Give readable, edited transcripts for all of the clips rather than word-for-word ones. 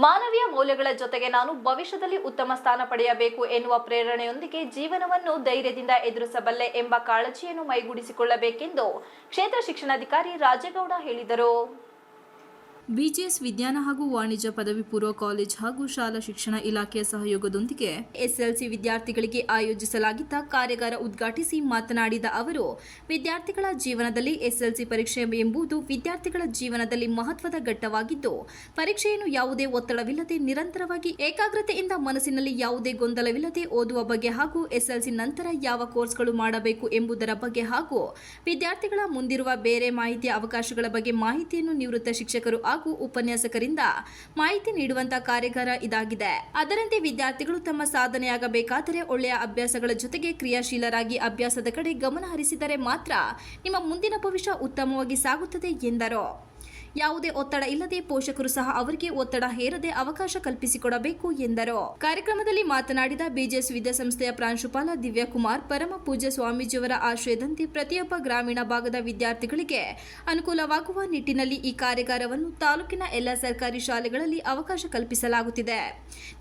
ಮಾನವೀಯ ಮೌಲ್ಯಗಳ ಜೊತೆಗೆ ನಾನು ಭವಿಷ್ಯದಲ್ಲಿ ಉತ್ತಮ ಸ್ಥಾನ ಪಡೆಯಬೇಕು ಎನ್ನುವ ಪ್ರೇರಣೆಯೊಂದಿಗೆ ಜೀವನವನ್ನು ಧೈರ್ಯದಿಂದ ಎದುರಿಸಬಲ್ಲೆ ಎಂಬ ಕಾಳಜಿಯನ್ನು ಮೈಗೂಡಿಸಿಕೊಳ್ಳಬೇಕೆಂದು ಕ್ಷೇತ್ರ ಶಿಕ್ಷಣಾಧಿಕಾರಿ ರಾಜೇಗೌಡ ಹೇಳಿದರು. ಬಿಜಿಎಸ್ ವಿಜ್ಞಾನ ಹಾಗೂ ವಾಣಿಜ್ಯ ಪದವಿ ಪೂರ್ವ ಕಾಲೇಜ್ ಹಾಗೂ ಶಾಲಾ ಶಿಕ್ಷಣ ಇಲಾಖೆಯ ಸಹಯೋಗದೊಂದಿಗೆ ಎಸ್ಎಲ್ಸಿ ವಿದ್ಯಾರ್ಥಿಗಳಿಗೆ ಆಯೋಜಿಸಲಾಗಿದ್ದ ಕಾರ್ಯಾಗಾರ ಉದ್ಘಾಟಿಸಿ ಮಾತನಾಡಿದ ಅವರು, ವಿದ್ಯಾರ್ಥಿಗಳ ಜೀವನದಲ್ಲಿ ಎಸ್ಎಲ್ಸಿ ಪರೀಕ್ಷೆ ಎಂಬುದು ವಿದ್ಯಾರ್ಥಿಗಳ ಜೀವನದಲ್ಲಿ ಮಹತ್ವದ ಘಟ್ಟವಾಗಿದ್ದು, ಪರೀಕ್ಷೆಯನ್ನು ಯಾವುದೇ ಒತ್ತಡವಿಲ್ಲದೆ ನಿರಂತರವಾಗಿ ಏಕಾಗ್ರತೆಯಿಂದ ಮನಸ್ಸಿನಲ್ಲಿ ಯಾವುದೇ ಗೊಂದಲವಿಲ್ಲದೆ ಓದುವ ಬಗ್ಗೆ ಹಾಗೂ ಎಸ್ಎಲ್ಸಿ ನಂತರ ಯಾವ ಕೋರ್ಸ್ಗಳು ಮಾಡಬೇಕು ಎಂಬುದರ ಬಗ್ಗೆ ಹಾಗೂ ವಿದ್ಯಾರ್ಥಿಗಳ ಮುಂದಿರುವ ಬೇರೆ ಮಾಹಿತಿಯ ಅವಕಾಶಗಳ ಬಗ್ಗೆ ಮಾಹಿತಿಯನ್ನು ನಿವೃತ್ತ ಶಿಕ್ಷಕರು ಹಾಗೂ ಉಪನ್ಯಾಸಕರಿಂದ ಮಾಹಿತಿ ನೀಡುವಂತಹ ಕಾರ್ಯಾಗಾರ ಇದಾಗಿದೆ. ಅದರಂತೆ ವಿದ್ಯಾರ್ಥಿಗಳು ತಮ್ಮ ಸಾಧನೆಯಾಗಬೇಕಾದರೆ ಒಳ್ಳೆಯ ಅಭ್ಯಾಸಗಳ ಜೊತೆಗೆ ಕ್ರಿಯಾಶೀಲರಾಗಿ ಅಭ್ಯಾಸದ ಕಡೆ ಗಮನ ಹರಿಸಿದರೆ ಮಾತ್ರ ನಿಮ್ಮ ಮುಂದಿನ ಭವಿಷ್ಯ ಉತ್ತಮವಾಗಿ ಸಾಗುತ್ತದೆ ಎಂದರು. ಯಾವುದೇ ಒತ್ತಡ ಇಲ್ಲದೆ ಪೋಷಕರು ಸಹ ಅವರಿಗೆ ಒತ್ತಡ ಹೇರದೆ ಅವಕಾಶ ಕಲ್ಪಿಸಿಕೊಡಬೇಕು ಎಂದರು. ಕಾರ್ಯಕ್ರಮದಲ್ಲಿ ಮಾತನಾಡಿದ ಬಿಜಿಎಸ್ ವಿದ್ಯಾಸಂಸ್ಥೆಯ ಪ್ರಾಂಶುಪಾಲ ದಿವ್ಯಕುಮಾರ್, ಪರಮ ಪೂಜ್ಯ ಸ್ವಾಮೀಜಿಯವರ ಆಶಯದಂತೆ ಪ್ರತಿಯೊಬ್ಬ ಗ್ರಾಮೀಣ ಭಾಗದ ವಿದ್ಯಾರ್ಥಿಗಳಿಗೆ ಅನುಕೂಲವಾಗುವ ನಿಟ್ಟಿನಲ್ಲಿ ಈ ಕಾರ್ಯಾಗಾರವನ್ನು ತಾಲೂಕಿನ ಎಲ್ಲ ಸರ್ಕಾರಿ ಶಾಲೆಗಳಲ್ಲಿ ಅವಕಾಶ ಕಲ್ಪಿಸಲಾಗುತ್ತಿದೆ.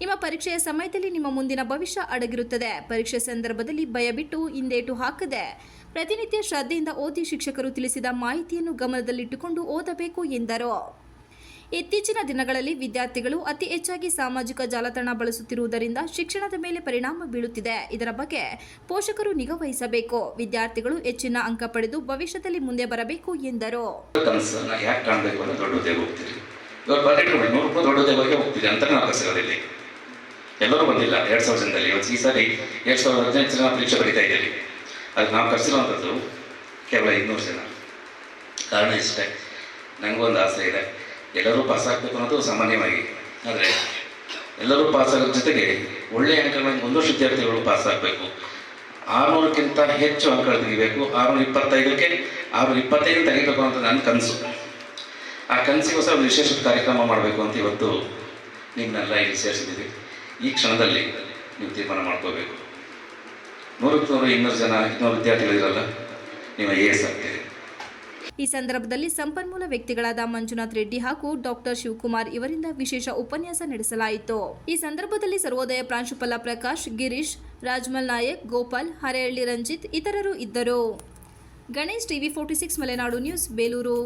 ನಿಮ್ಮ ಪರೀಕ್ಷೆಯ ಸಮಯದಲ್ಲಿ ನಿಮ್ಮ ಮುಂದಿನ ಭವಿಷ್ಯ ಅಡಗಿರುತ್ತದೆ. ಪರೀಕ್ಷೆ ಸಂದರ್ಭದಲ್ಲಿ ಭಯ ಬಿಟ್ಟು ಹಿಂದೇಟು ಹಾಕದೆ ಪ್ರತಿನಿತ್ಯ ಶ್ರದ್ಧೆಯಿಂದ ಓದಿ ಶಿಕ್ಷಕರು ತಿಳಿಸಿದ ಮಾಹಿತಿಯನ್ನು ಗಮನದಲ್ಲಿಟ್ಟುಕೊಂಡು ಓದಬೇಕು ಎಂದರು. ಇತ್ತೀಚಿನ ದಿನಗಳಲ್ಲಿ ವಿದ್ಯಾರ್ಥಿಗಳು ಅತಿ ಹೆಚ್ಚಾಗಿ ಸಾಮಾಜಿಕ ಜಾಲತಾಣ ಬಳಸುತ್ತಿರುವುದರಿಂದ ಶಿಕ್ಷಣದ ಮೇಲೆ ಪರಿಣಾಮ ಬೀಳುತ್ತಿದೆ. ಇದರ ಬಗ್ಗೆ ಪೋಷಕರು ನಿಗಾ ವಹಿಸಬೇಕು. ವಿದ್ಯಾರ್ಥಿಗಳು ಹೆಚ್ಚಿನ ಅಂಕ ಪಡೆದು ಭವಿಷ್ಯದಲ್ಲಿ ಮುಂದೆ ಬರಬೇಕು ಎಂದರು. ಎಲ್ಲರೂ ಬಂದಿಲ್ಲ 2000 ಜನದಲ್ಲಿ. ಈ ಸಾರಿ 2018 ಜನ ಪರೀಕ್ಷೆ ಬರೀತಾ ಇದ್ದೀವಿ. ಅದಕ್ಕೆ ನಾವು ಕರೆಸಿರುವಂಥದ್ದು ಕೇವಲ 200 ಜನ. ಕಾರಣ ಇಷ್ಟೇ, ನನಗೊಂದು ಆಸೆ ಇದೆ, ಎಲ್ಲರೂ ಪಾಸ್ ಆಗಬೇಕು ಅನ್ನೋದು ಸಾಮಾನ್ಯವಾಗಿ. ಆದರೆ ಎಲ್ಲರೂ ಪಾಸ್ ಆಗೋದ್ರ ಜೊತೆಗೆ ಒಳ್ಳೆಯ ಅಂಕಗಳನ್ನು ಒಂದಷ್ಟು ವಿದ್ಯಾರ್ಥಿಗಳು ಪಾಸ್ ಆಗಬೇಕು. 600ಕ್ಕಿಂತ ಹೆಚ್ಚು ಅಂಕಗಳು ತೆಗಿಬೇಕು. 625ಕ್ಕೆ 625 ತೆಗಿಬೇಕು ಅಂತ ನನ್ನ ಕನಸು. ಆ ಕನಸಿಗೋಸ್ಕರ ಒಂದು ವಿಶೇಷ ಕಾರ್ಯಕ್ರಮ ಮಾಡಬೇಕು ಅಂತ ಇವತ್ತು ನಿಮ್ಮನ್ನೆಲ್ಲ ಇಲ್ಲಿ ಸೇರಿಸಿದ್ದೀವಿ. ಈ ಕ್ಷಣದಲ್ಲಿ ನೀವು ತೀರ್ಮಾನ ಮಾಡ್ಕೋಬೇಕು. 100-200 ಜನ 200 ವಿದ್ಯಾರ್ಥಿಗಳಿರಲ್ಲ, ನೀವು AS ಆಗ್ತೀರಿ. ಈ ಸಂದರ್ಭದಲ್ಲಿ ಸಂಪನ್ಮೂಲ ವ್ಯಕ್ತಿಗಳಾದ ಮಂಜುನಾಥ್ ರೆಡ್ಡಿ ಹಾಗೂ ಡಾಕ್ಟರ್ ಶಿವಕುಮಾರ್ ಇವರಿಂದ ವಿಶೇಷ ಉಪನ್ಯಾಸ ನಡೆಸಲಾಯಿತು. ಈ ಸಂದರ್ಭದಲ್ಲಿ ಸರ್ವೋದಯ ಪ್ರಾಂಶುಪಾಲ ಪ್ರಕಾಶ್, ಗಿರೀಶ್, ರಾಜ್ಮಲ್ ನಾಯಕ್, ಗೋಪಾಲ್, ಹರೇಹಳ್ಳಿ ರಂಜಿತ್ ಇತರರು ಇದ್ದರು. Ganesh, TV 46 Malenadu news, Belur.